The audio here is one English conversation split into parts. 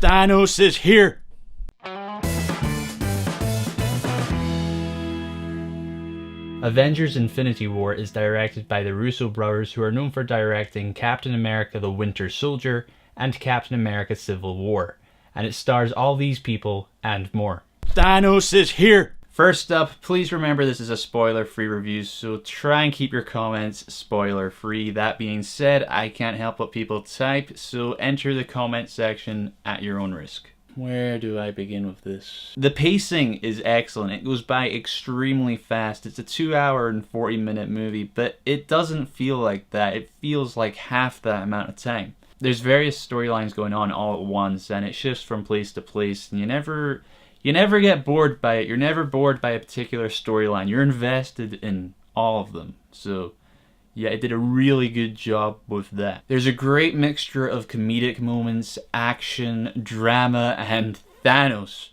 Thanos is here! Avengers Infinity War is directed by the Russo brothers, who are known for directing Captain America the Winter Soldier and Captain America Civil War, and it stars all these people and more. Thanos is here! First up, please remember this is a spoiler-free review, so try and keep your comments spoiler-free. That being said, I can't help what people type, so enter the comment section at your own risk. Where do I begin with this? The pacing is excellent. It goes by extremely fast. It's a 2-hour and 40-minute movie, but it doesn't feel like that. It feels like half that amount of time. There's various storylines going on all at once, and it shifts from place to place, and you never get bored by it. You're never bored by a particular storyline. You're invested in all of them. So yeah, it did a really good job with that. There's a great mixture of comedic moments, action, drama, and Thanos.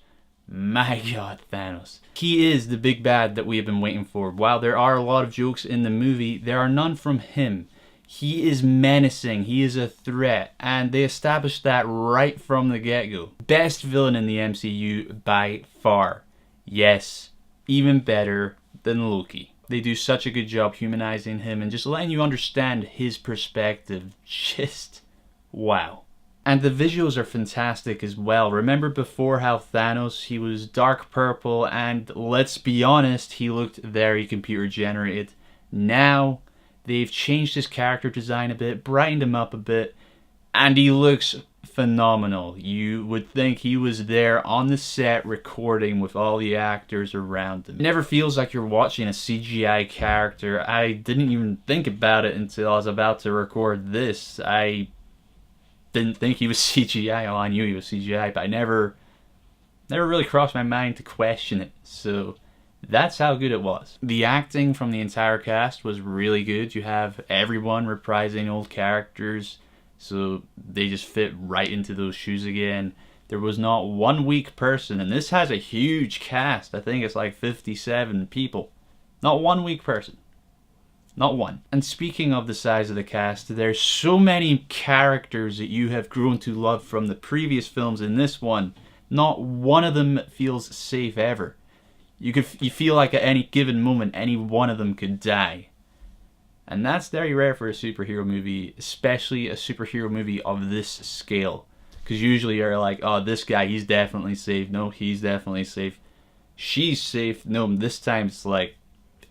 My god, Thanos. He is the big bad that we have been waiting for. While there are a lot of jokes in the movie, there are none from him. He is menacing, he is a threat, and they established that right from the get-go. Best villain in the MCU by far. Yes, even better than Loki. They do such a good job humanizing him and just letting you understand his perspective. Just wow. And the visuals are fantastic as well. Remember before how Thanos, he was dark purple, and let's be honest, he looked very computer generated. Now they've changed his character design a bit, brightened him up a bit, and he looks phenomenal. You would think he was there on the set recording with all the actors around him. It never feels like you're watching a CGI character. I didn't even think about it until I was about to record this. I didn't think he was CGI. Oh, I knew he was CGI, but I never really crossed my mind to question it. So that's how good it was. The acting from the entire cast was really good. You have everyone reprising old characters, so they just fit right into those shoes again. There was not one weak person, and this has a huge cast. I think it's like 57 people. Not one weak person. Not one. And speaking of the size of the cast, there's so many characters that you have grown to love from the previous films in this one. Not one of them feels safe ever. You feel like at any given moment, any one of them could die. And that's very rare for a superhero movie, especially a superhero movie of this scale. Because usually you're like, oh, this guy, he's definitely safe. No, he's definitely safe. She's safe. No, this time it's like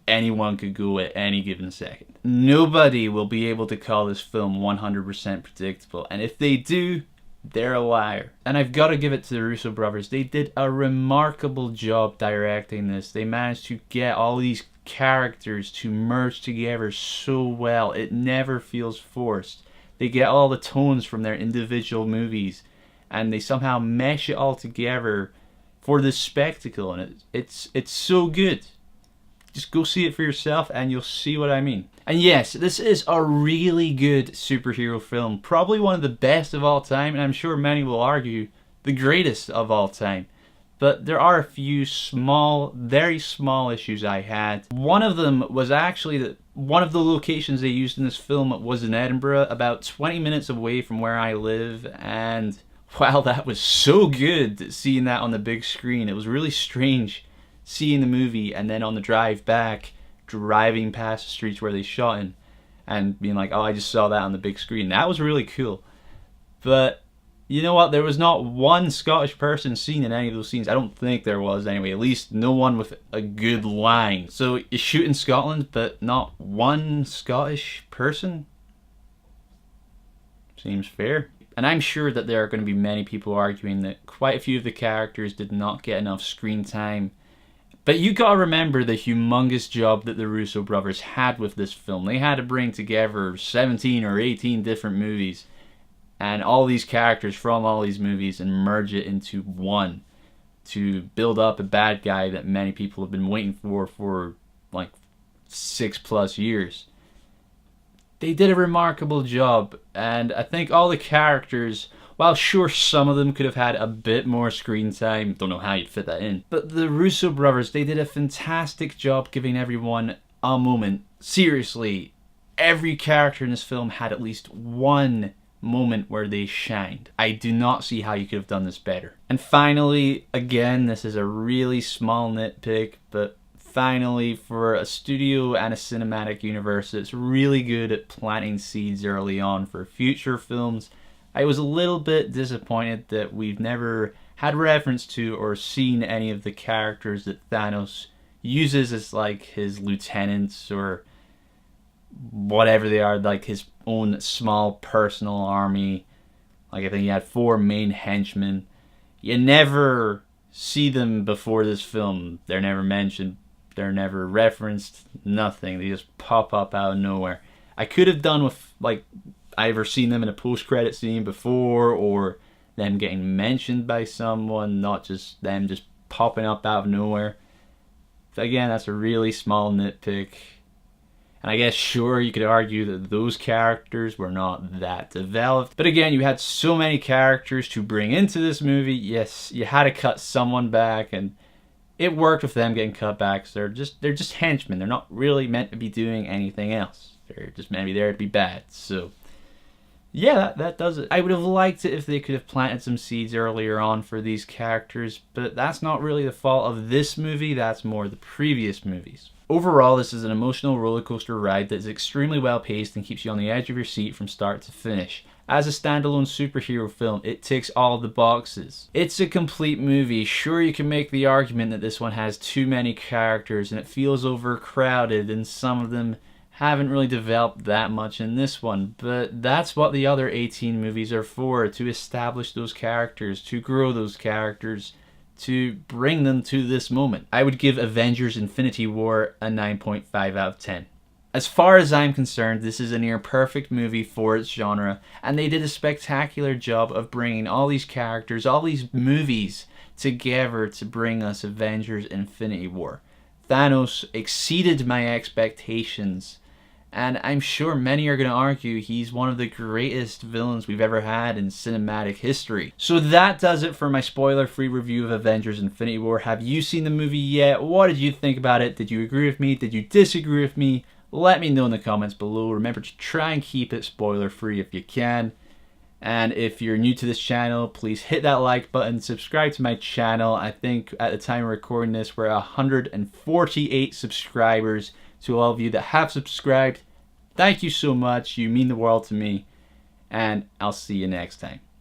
anyone could go at any given second. Nobody will be able to call this film 100% predictable. And if they do, they're a liar. And I've got to give it to the Russo brothers. They did a remarkable job directing this. They managed to get all these characters to merge together so well. It never feels forced. They get all the tones from their individual movies, and they somehow mesh it all together for this spectacle. And it's so good. Just go see it for yourself and you'll see what I mean. And yes, this is a really good superhero film. Probably one of the best of all time, and I'm sure many will argue the greatest of all time. But there are a few small, very small issues I had. One of them was actually that one of the locations they used in this film was in Edinburgh, about 20 minutes away from where I live. And wow, that was so good seeing that on the big screen. It was really strange seeing the movie and then on the drive back, driving past the streets where they shot in and being like, oh, I just saw that on the big screen. That was really cool. But you know what? There was not one Scottish person seen in any of those scenes. I don't think there was anyway. At least no one with a good line. So you shoot in Scotland, but not one Scottish person? Seems fair. And I'm sure that there are going to be many people arguing that quite a few of the characters did not get enough screen time. But you gotta remember the humongous job that the Russo brothers had with this film. They had to bring together 17 or 18 different movies and all these characters from all these movies and merge it into one to build up a bad guy that many people have been waiting for like 6+ years. They did a remarkable job, and I think all the characters, while sure some of them could have had a bit more screen time, don't know how you'd fit that in, but the Russo brothers, they did a fantastic job giving everyone a moment. Seriously, every character in this film had at least one moment where they shined. I do not see how you could have done this better. And finally, again, this is a really small nitpick, but finally, for a studio and a cinematic universe that's really good at planting seeds early on for future films, I was a little bit disappointed that we've never had reference to or seen any of the characters that Thanos uses as like his lieutenants or whatever they are, like his own small personal army. Like I think he had 4 main henchmen. You never see them before this film. They're never mentioned. They're never referenced. Nothing. They just pop up out of nowhere. I could have done with like either seen them in a post-credit scene before or them getting mentioned by someone, not just them just popping up out of nowhere. Again, that's a really small nitpick. And I guess, sure, you could argue that those characters were not that developed. But again, you had so many characters to bring into this movie. Yes, you had to cut someone back, and it worked with them getting cut back. So they're just henchmen. They're not really meant to be doing anything else. They're just meant to be there to be bad. So yeah, that does it. I would have liked it if they could have planted some seeds earlier on for these characters, but that's not really the fault of this movie, that's more the previous movies. Overall, this is an emotional roller coaster ride that is extremely well paced and keeps you on the edge of your seat from start to finish. As a standalone superhero film, it ticks all the boxes. It's a complete movie. Sure, you can make the argument that this one has too many characters and it feels overcrowded, and some of them haven't really developed that much in this one, but that's what the other 18 movies are for, to establish those characters, to grow those characters, to bring them to this moment. I would give Avengers Infinity War a 9.5 out of 10. As far as I'm concerned, this is a near perfect movie for its genre, and they did a spectacular job of bringing all these characters, all these movies together to bring us Avengers Infinity War. Thanos exceeded my expectations, and I'm sure many are going to argue he's one of the greatest villains we've ever had in cinematic history. So that does it for my spoiler-free review of Avengers Infinity War. Have you seen the movie yet? What did you think about it? Did you agree with me? Did you disagree with me? Let me know in the comments below. Remember to try and keep it spoiler-free if you can. And if you're new to this channel, please hit that like button, subscribe to my channel. I think at the time of recording this, we're 148 subscribers. To all of you that have subscribed, thank you so much. You mean the world to me. And I'll see you next time.